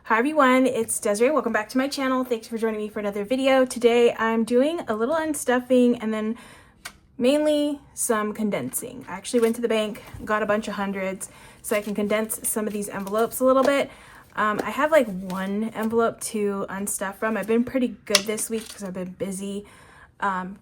Hi everyone, it's Desiree. Welcome back to my channel. Thanks for joining me for another video. Today I'm doing a little unstuffing and then mainly some condensing. I actually went to the bank, got a bunch of hundreds so I can condense some of these envelopes a little bit. I have like one envelope to unstuff from. I've been pretty good this week because I've been busy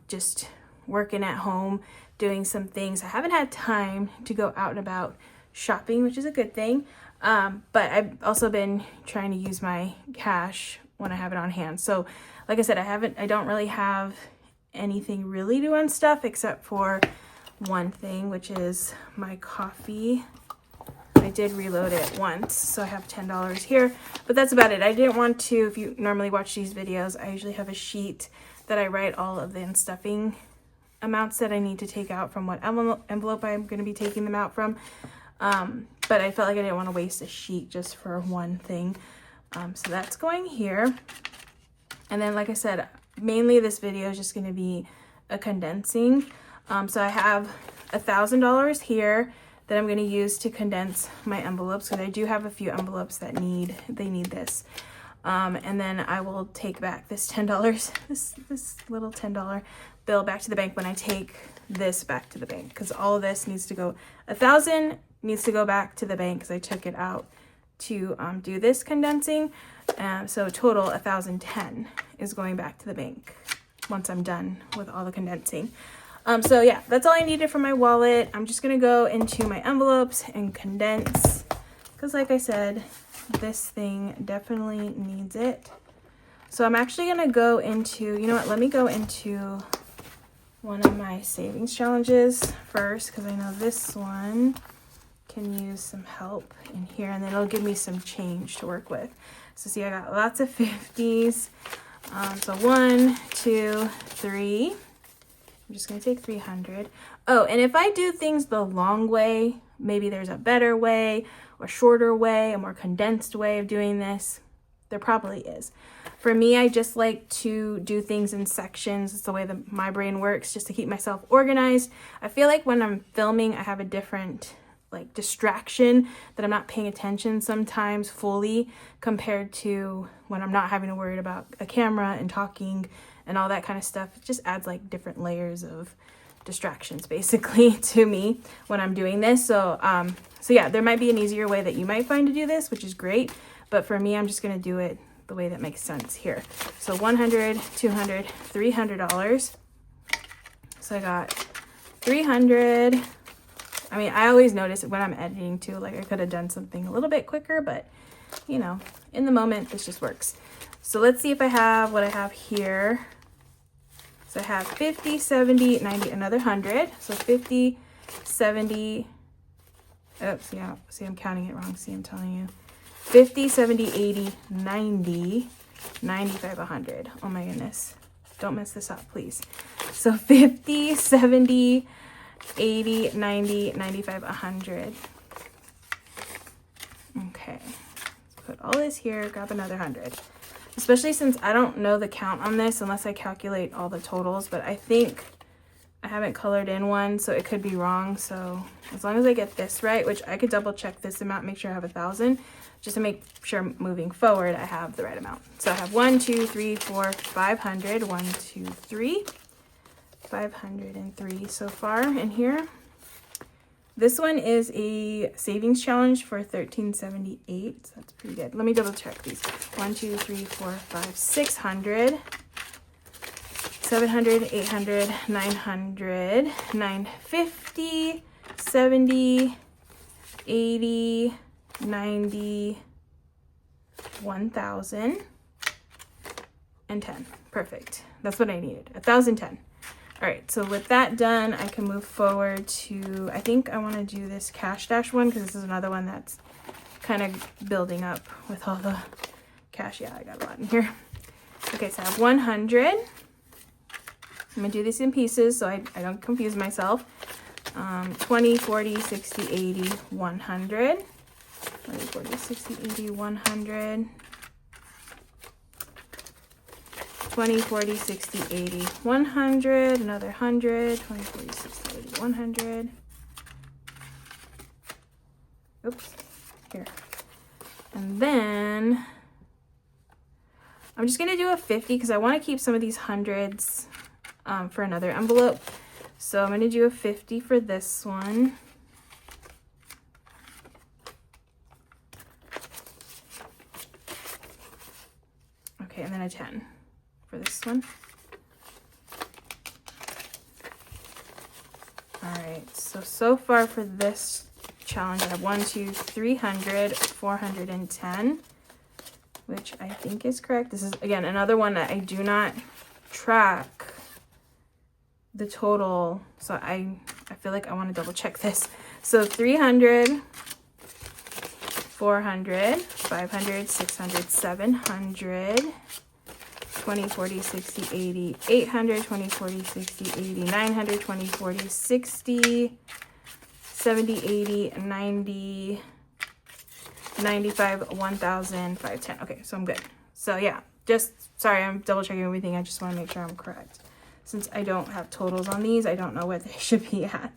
just working at home, doing some things. I haven't had time to go out and about shopping, which is a good thing. But I've also been trying to use my cash when I have it on hand. So like I said, I don't really have anything really to unstuff except for one thing, which is my coffee. I did reload it once, so I have $10 here, but that's about it. I didn't want to, if you normally watch these videos, I usually have a sheet that I write all of the unstuffing amounts that I need to take out from what envelope I'm going to be taking them out from. But I felt like I didn't want to waste a sheet just for one thing. So that's going here. And then, like I said, mainly this video is just going to be a condensing. So I have $1,000 here that I'm going to use to condense my envelopes, because I do have a few envelopes that need this. And then I will take back this $10, this little $10 bill back to the bank when I take this back to the bank, because all of this needs to go, $1,000 needs to go back to the bank because I took it out to do this condensing. So total $1,010 is going back to the bank once I'm done with all the condensing. So yeah, that's all I needed for my wallet. I'm just gonna go into my envelopes and condense, because like I said, this thing definitely needs it. So I'm actually gonna go into, you know what, let me go into one of my savings challenges first, because I know this one can use some help in here, and then it'll give me some change to work with. So see, I got lots of 50s. So 1, 2, 3. I'm just gonna take 300. Oh, and if I do things the long way, maybe there's a better way or shorter way, a more condensed way of doing this. There probably is. For me, I just like to do things in sections. It's the way that my brain works, just to keep myself organized. I feel like when I'm filming, I have a different like distraction that I'm not paying attention sometimes fully, compared to when I'm not having to worry about a camera and talking and all that kind of stuff. It just adds like different layers of distractions basically to me when I'm doing this. So yeah, there might be an easier way that you might find to do this, which is great. But for me, I'm just going to do it the way that makes sense here. So $100, $200, $300. So I got 300. I mean, I always notice when I'm editing too, like I could have done something a little bit quicker, but you know, in the moment, this just works. So let's see if I have what I have here. So I have 50, 70, 90, another 100. So 50, 70, oops, yeah, see, I'm counting it wrong. See, I'm telling you. 50, 70, 80, 90, 95, 100. Oh my goodness. Don't mess this up, please. So 50, 70, 80, 90, 95, 100. Okay. Let's put all this here, grab another 100. Especially since I don't know the count on this unless I calculate all the totals, but I think I haven't colored in one, so it could be wrong. So as long as I get this right, which I could double check this amount, make sure I have 1,000, just to make sure moving forward I have the right amount. So I have 1, 2, 3, 4, 500. 1, 2, 3. 503 so far in here. This one is a savings challenge for $13.78. So that's pretty good. Let me double check these. 1, 2, 3, 4, 5, 600. 700, 800, 900, 950, 70, 80, 90, 1,000, and 10. Perfect. That's what I needed. 1,010. All right, so with that done, I can move forward to, I think I want to do this cash dash one, because this is another one that's kind of building up with all the cash. Yeah, I got a lot in here. Okay, so I have 100. I'm going to do this in pieces so I don't confuse myself. 20, 40, 60, 80, 100. 20, 40, 60, 80, 100. 20, 40, 60, 80, 100, another 100, 20, 40, 60, 80, 100. Oops, here. And then I'm just gonna do a 50 because I want to keep some of these hundreds for another envelope. So I'm gonna do a 50 for this one. Okay, and then a 10 for this one. All right, so far for this challenge, I have 1, 2, 300, 410, which I think is correct. This is, again, another one that I do not track the total, so I feel like I want to double check this. So 300, 400, 500, 600, 700, 20, 40, 60, 80, 800, 20, 40, 60, 80, 900, 20, 40, 60, 70, 80, 90, 95, 1,000, 510. Okay, so I'm good. So yeah, just, sorry, I'm double checking everything. I just want to make sure I'm correct. Since I don't have totals on these, I don't know what they should be at.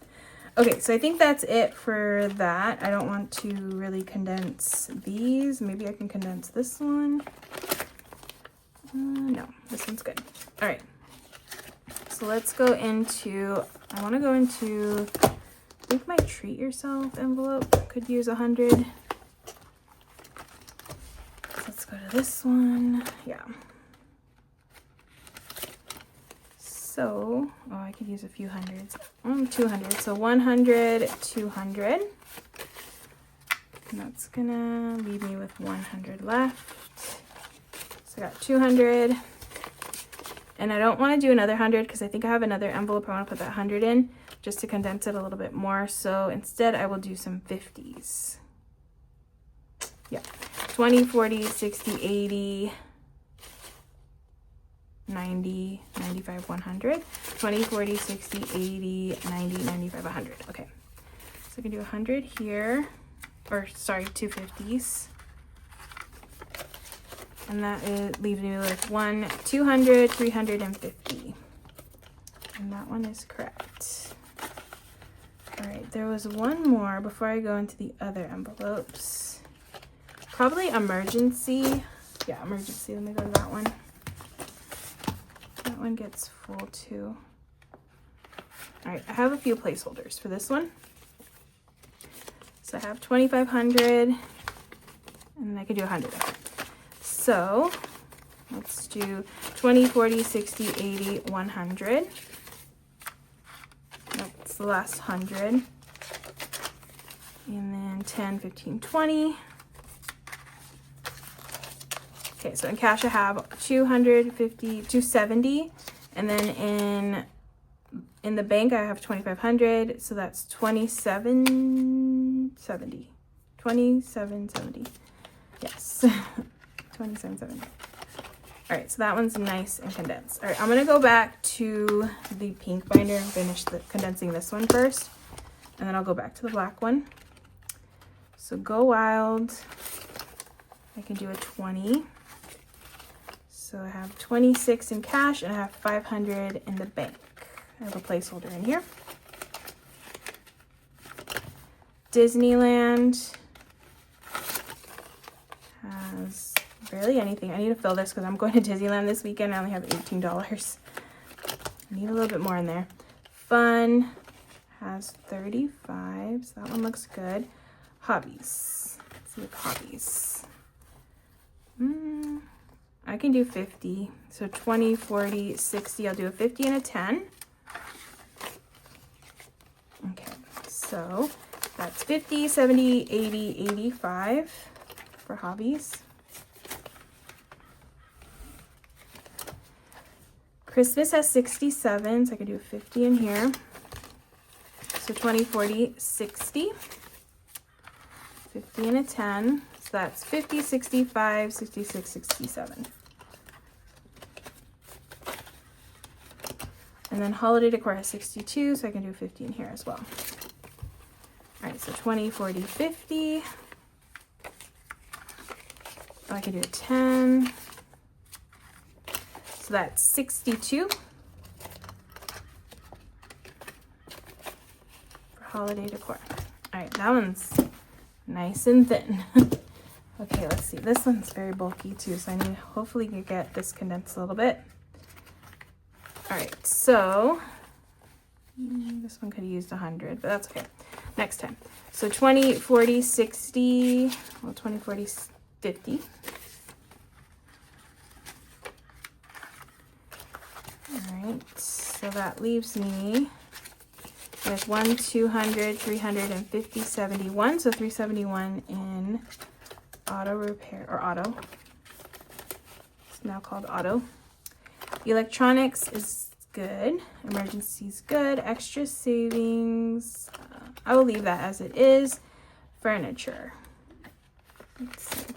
Okay, so I think that's it for that. I don't want to really condense these. Maybe I can condense this one. No, this one's good. All right, so let's go into, I want to go into, I think my treat yourself envelope could use 100. Let's go to this one. Yeah. So, oh, I could use a few hundreds. 200. So 100, 200. And that's gonna leave me with 100 left. So I got 200. And I don't want to do another 100 because I think I have another envelope I want to put that 100 in just to condense it a little bit more. So instead I will do some 50s. Yeah. 20, 40, 60, 80, 90, 95, 100. 20, 40, 60, 80, 90, 95, 100. Okay. So I can do 100 here. Or sorry, 2 50s. And that leaves me with 1, 200, 350. And that one is correct. All right, there was one more before I go into the other envelopes. Probably emergency. Yeah, emergency. Let me go to that one. That one gets full too. All right, I have a few placeholders for this one. So I have 2,500, and I could do 100. So let's do 20, 40, 60, 80, 100. That's the last 100. And then 10, 15, 20. Okay, so in cash I have 250, 270. And then in the bank I have 2,500. So that's 2770. 2770. Yes. 2770. All right, so that one's nice and condensed. All right, I'm gonna go back to the pink binder and finish condensing this one first, and then I'll go back to the black one. So Go Wild, I can do a 20. So I have 26 in cash and I have 500 in the bank. I have a placeholder in here. Disneyland has barely anything. I need to fill this because I'm going to Disneyland this weekend. I only have $18. I need a little bit more in there. Fun has 35, so that one looks good. Hobbies. Let's see what hobbies. I can do 50. So 20, 40, 60. I'll do a 50 and a 10. Okay, so that's 50, 70, 80, 85 for hobbies. Christmas has 67, so I can do a 50 in here. So 20, 40, 60. 50 and a 10. So that's 50, 65, 66, 67. And then holiday decor has 62, so I can do 50 in here as well. All right, so 20, 40, 50. Oh, I can do a 10. So that's 62 for holiday decor. All right, that one's nice and thin. Okay, let's see. This one's very bulky too, so I need hopefully to get this condensed a little bit. All right, so this one could have used 100, but that's okay. Next time. So 20, 40, 60, well, 20, 40, 50. All right, so that leaves me with 1, 200, 350, 71. So 371 in auto repair, or auto. It's now called auto. Electronics is good. Emergency's good. Extra savings, I will leave that as it is. Furniture. Let's see.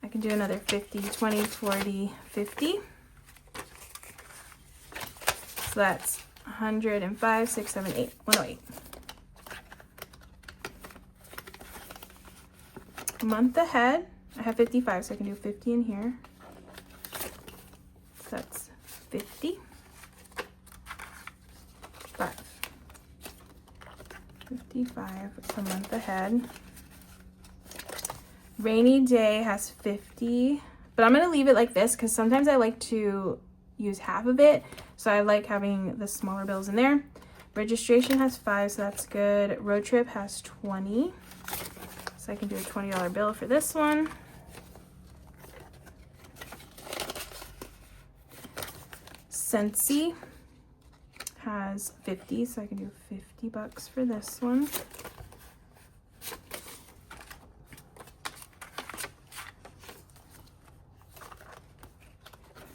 I can do another 50, 20, 40, 50. So that's 105, 6, 7, 8, 108. A month ahead, I have 55, so I can do 50 in here. So that's 50. 5. 55, it's a month ahead. Rainy day has 50, but I'm gonna leave it like this because sometimes I like to use half of it. So I like having the smaller bills in there. Registration has 5, so that's good. Road trip has 20. So I can do a $20 bill for this one. Scentsy has 50, so I can do $50 for this one.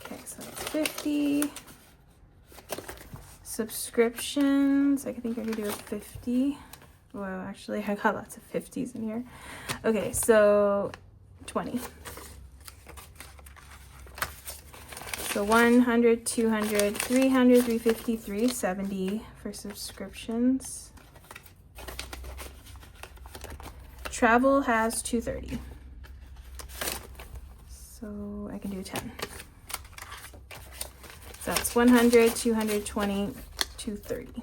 Okay, so that's 50. Subscriptions, I think I could do a 50. Well, actually, I got lots of 50s in here. Okay, so 20. So 100, 200, 300, 350, 370 for subscriptions. Travel has 230. So I can do 10. So that's 100, 220, 230.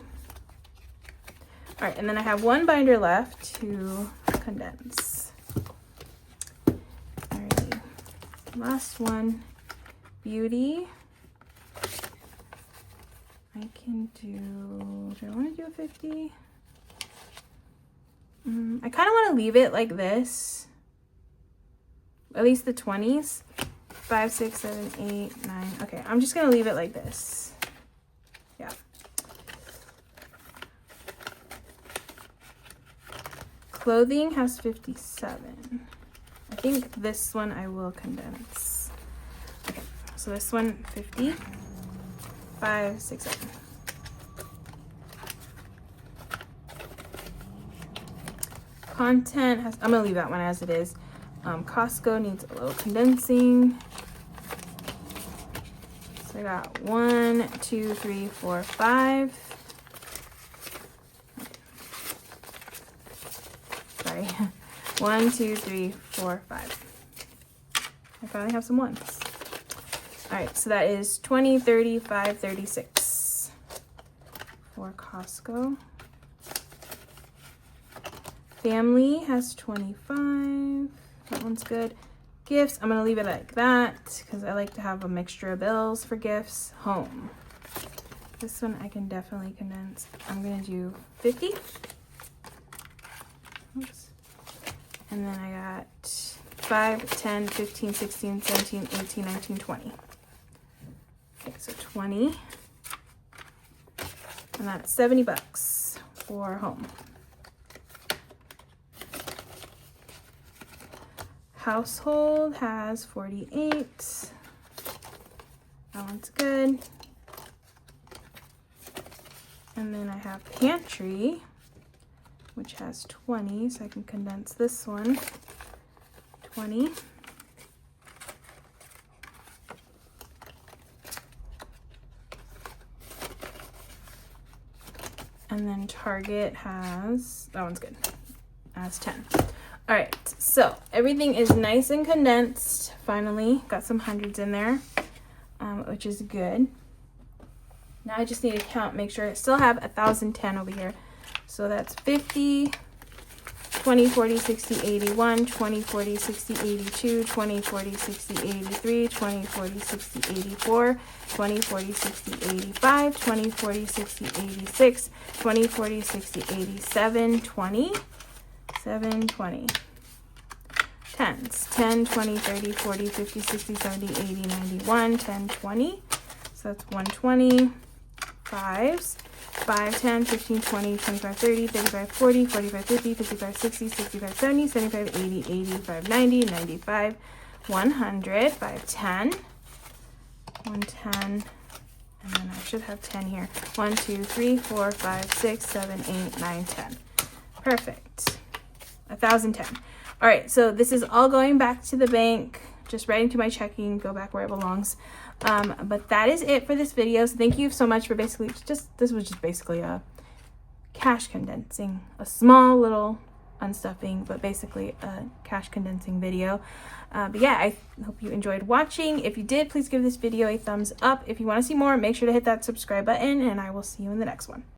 All right, and then I have one binder left to condense. All right, last one, beauty. I can do I want to do a 50? I kind of want to leave it like this, at least the 20s. 5, 6, 7, 8, 9. Okay, I'm just gonna leave it like this. Yeah. Clothing has 57. I think this one I will condense. Okay, so this one 50. 5, 6, 7. Content has, I'm gonna leave that one as it is. Costco needs a little condensing. So I got 1, 2, 3, 4, 5. Sorry. 1, 2, 3, 4, 5. I finally have some ones. All right, so that is 20, 35, 36 for Costco. Family has 25. That one's good. Gifts, I'm gonna leave it like that because I like to have a mixture of bills for gifts. Home. This one I can definitely condense. I'm gonna do 50. Oops. And then I got 5, 10, 15, 16, 17, 18, 19, 20. Okay, so 20. And that's $70 for home. Household has 48. That one's good. And then I have pantry, which has 20, so I can condense this one. 20. And then Target has, that one's good, has 10. All right, so everything is nice and condensed. Finally, got some hundreds in there, which is good. Now I just need to count, make sure I still have 1,010 over here. So that's 50, 20, 40, 60, 81, 20, 40, 60, 82, 20, 40, 60, 83, 20, 40, 60, 84, 20, 40, 60, 85, 20, 40, 60, 86, 20, 40, 60, 87, 20, 7, 20. Tens, 10, 20, 30, 40, 50, 60, 70, 80, 91, 10, 20. So that's 120. Fives, 5, 10, 15, 20, 25, 30, 35, 40, 45, 50, 55, 60, 65, 70, 75, 80, 85, 90, 95, 100, 5, 10, 110, and then I should have 10 here. 1, 2, 3, 4, 5, 6, 7, 8, 9, 10. Perfect. 1,010. All right, so this is all going back to the bank, just right into my checking, go back where it belongs. But that is it for this video. So thank you so much for this was just basically a cash condensing, a small little unstuffing, but basically a cash condensing video. But yeah, I hope you enjoyed watching. If you did, please give this video a thumbs up. If you want to see more, make sure to hit that subscribe button, and I will see you in the next one.